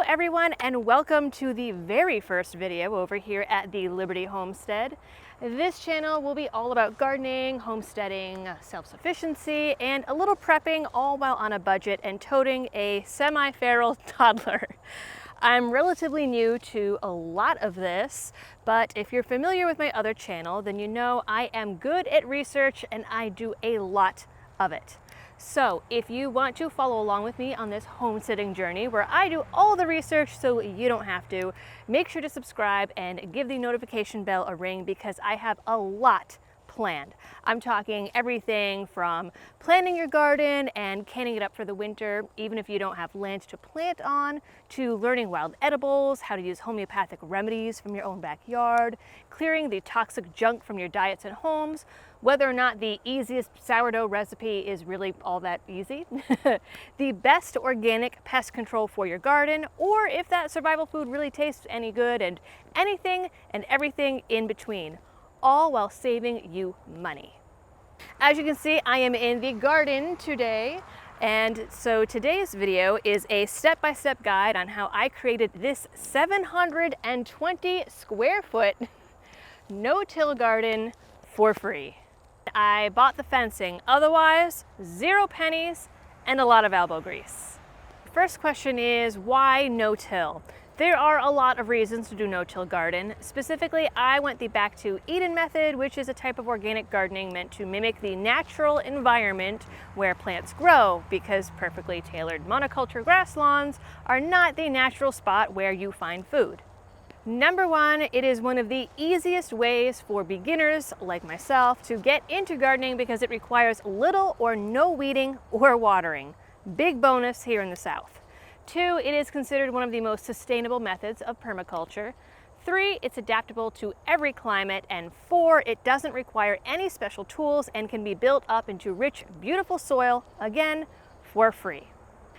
everyone, and welcome to the very first video over here at the Liberty Homestead. This channel will be all about gardening, homesteading, self-sufficiency, and a little prepping, all while on a budget and toting a semi-feral toddler. I'm relatively new to a lot of this, but if you're familiar with my other channel, then you know I am good at research and I do a lot of it. So if you want to follow along with me on this homesteading journey where I do all the research so you don't have to, make sure to subscribe and give the notification bell a ring because I have a lot planned. I'm talking everything from planting your garden and canning it up for the winter, even if you don't have land to plant on, to learning wild edibles, how to use homeopathic remedies from your own backyard, clearing the toxic junk from your diets and homes, whether or not the easiest sourdough recipe is really all that easy, the best organic pest control for your garden, or if that survival food really tastes any good, and anything and everything in between, all while saving you money. As you can see, I am in the garden today, and so today's video is a step-by-step guide on how I created this 720 square foot no-till garden for free. I bought the fencing, otherwise 0 pennies and a lot of elbow grease. First question is, why no-till? There are a lot of reasons to do no-till garden. Specifically, I went the back to Eden method, which is a type of organic gardening meant to mimic the natural environment where plants grow, because perfectly tailored monoculture grass lawns are not the natural spot where you find food. Number one, it is one of the easiest ways for beginners like myself to get into gardening because it requires little or no weeding or watering. Big bonus here in the South. 2, it is considered one of the most sustainable methods of permaculture. 3, it's adaptable to every climate. And 4, it doesn't require any special tools and can be built up into rich, beautiful soil, again, for free.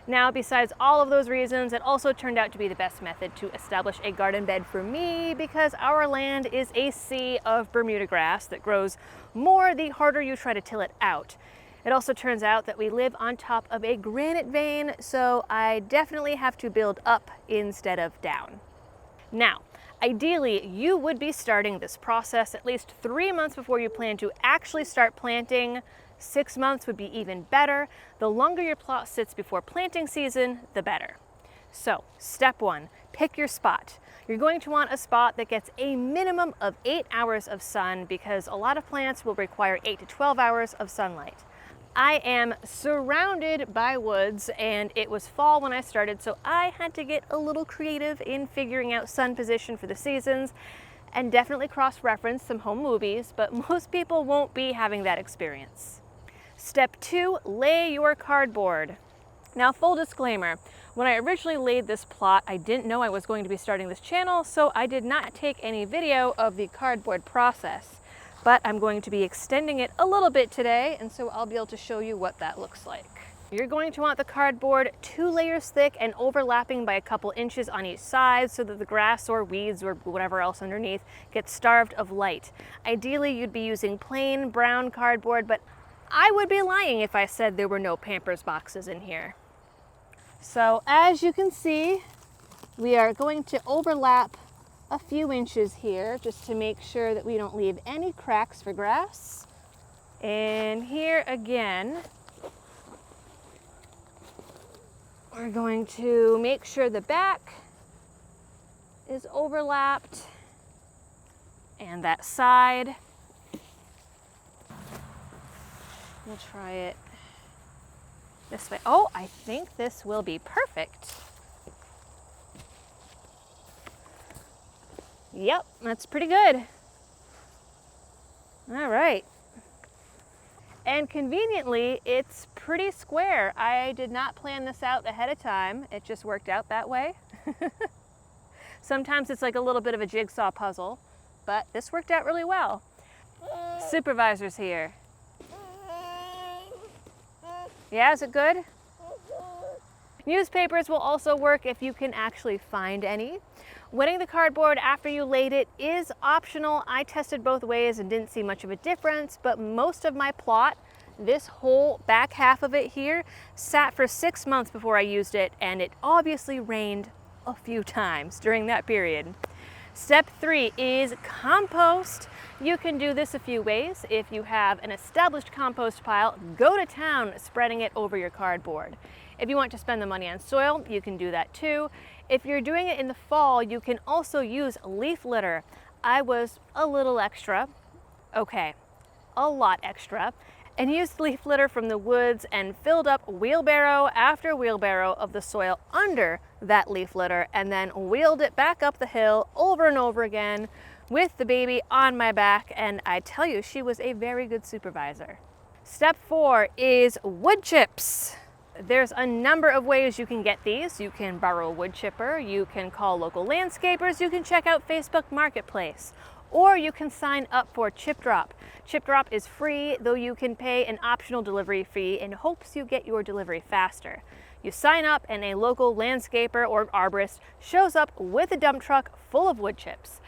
Now, besides all of those reasons, it also turned out to be the best method to establish a garden bed for me because our land is a sea of Bermuda grass that grows more the harder you try to till it out. It also turns out that we live on top of a granite vein, so I definitely have to build up instead of down. Now, ideally, you would be starting this process at least 3 months before you plan to actually start planting. 6 months would be even better. The longer your plot sits before planting season, the better. So, step 1, pick your spot. You're going to want a spot that gets a minimum of 8 hours of sun because a lot of plants will require 8 to 12 hours of sunlight. I am surrounded by woods and it was fall when I started, so I had to get a little creative in figuring out sun position for the seasons and definitely cross-reference some home movies, but most people won't be having that experience. Step 2, lay your cardboard. Now, full disclaimer, when I originally laid this plot, I didn't know I was going to be starting this channel, so I did not take any video of the cardboard process. But I'm going to be extending it a little bit today, and so I'll be able to show you what that looks like. You're going to want the cardboard 2 layers thick and overlapping by a couple inches on each side so that the grass or weeds or whatever else underneath gets starved of light. Ideally, you'd be using plain brown cardboard, but I would be lying if I said there were no Pampers boxes in here. So as you can see, we are going to overlap a few inches here just to make sure that we don't leave any cracks for grass. And here again, we're going to make sure the back is overlapped and that side. We'll try it this way. Oh, I think this will be perfect. Yep, that's pretty good. All right. And conveniently, it's pretty square. I did not plan this out ahead of time. It just worked out that way. Sometimes it's like a little bit of a jigsaw puzzle, but this worked out really well. Supervisor's here. Yeah, is it good? Newspapers will also work if you can actually find any. Wetting the cardboard after you laid it is optional. I tested both ways and didn't see much of a difference, but most of my plot, this whole back half of it here, sat for 6 months before I used it, and it obviously rained a few times during that period. Step 3 is compost. You can do this a few ways. If you have an established compost pile, go to town spreading it over your cardboard. If you want to spend the money on soil, you can do that too. If you're doing it in the fall, you can also use leaf litter. I was a little extra, okay, a lot extra, and used leaf litter from the woods and filled up wheelbarrow after wheelbarrow of the soil under that leaf litter and then wheeled it back up the hill over and over again with the baby on my back, and I tell you, she was a very good supervisor. Step 4 is wood chips. There's a number of ways you can get these. You can borrow a wood chipper, you can call local landscapers, you can check out Facebook Marketplace, or you can sign up for Chip Drop. Chip Drop is free, though you can pay an optional delivery fee in hopes you get your delivery faster. You sign up and a local landscaper or arborist shows up with a dump truck full of wood chips.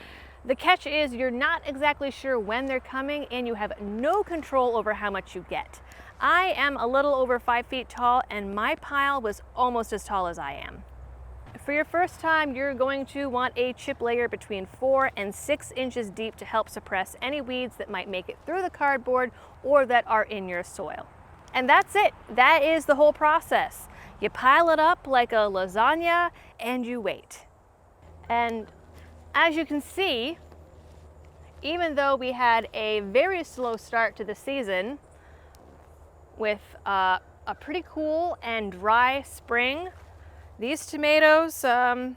The catch is you're not exactly sure when they're coming and you have no control over how much you get. I am a little over 5 feet tall and my pile was almost as tall as I am. For your first time, you're going to want a chip layer between 4 and 6 inches deep to help suppress any weeds that might make it through the cardboard or that are in your soil. And that's it. That is the whole process. You pile it up like a lasagna and you wait. And as you can see, even though we had a very slow start to the season with a pretty cool and dry spring, these tomatoes, they're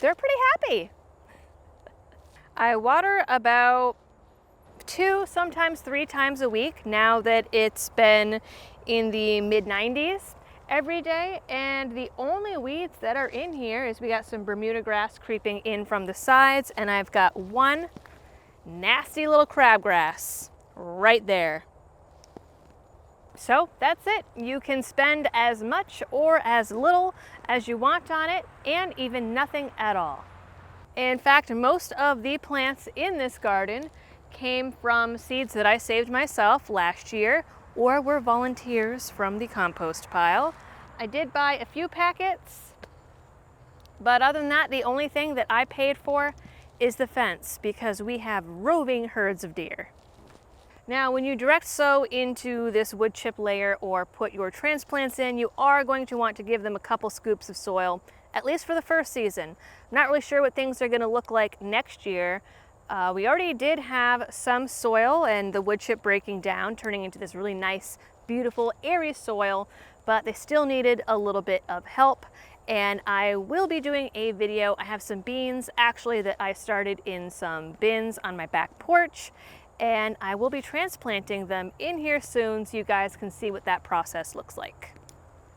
pretty happy. I water about 2, sometimes 3 times a week now that it's been in the mid-90s every day, and the only weeds that are in here is we got some Bermuda grass creeping in from the sides, and I've got one nasty little crabgrass right there. So that's it. You can spend as much or as little as you want on it, and even nothing at all. In fact, most of the plants in this garden came from seeds that I saved myself last year or were volunteers from the compost pile. I did buy a few packets, but other than that, the only thing that I paid for is the fence because we have roving herds of deer. Now, when you direct sow into this wood chip layer or put your transplants in, you are going to want to give them a couple scoops of soil, at least for the first season. I'm not really sure what things are going to look like next year. We already did have some soil and the wood chip breaking down, turning into this really nice, beautiful, airy soil, but they still needed a little bit of help. And I will be doing a video. I have some beans actually that I started in some bins on my back porch, and I will be transplanting them in here soon so you guys can see what that process looks like.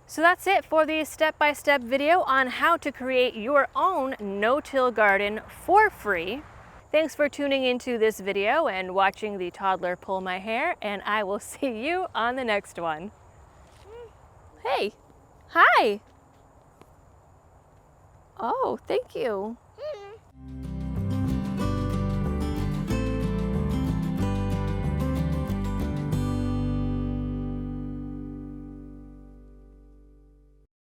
So that's it for the step-by-step video on how to create your own no-till garden for free. Thanks for tuning into this video and watching the toddler pull my hair, and I will see you on the next one. Hey, hi. Oh, thank you.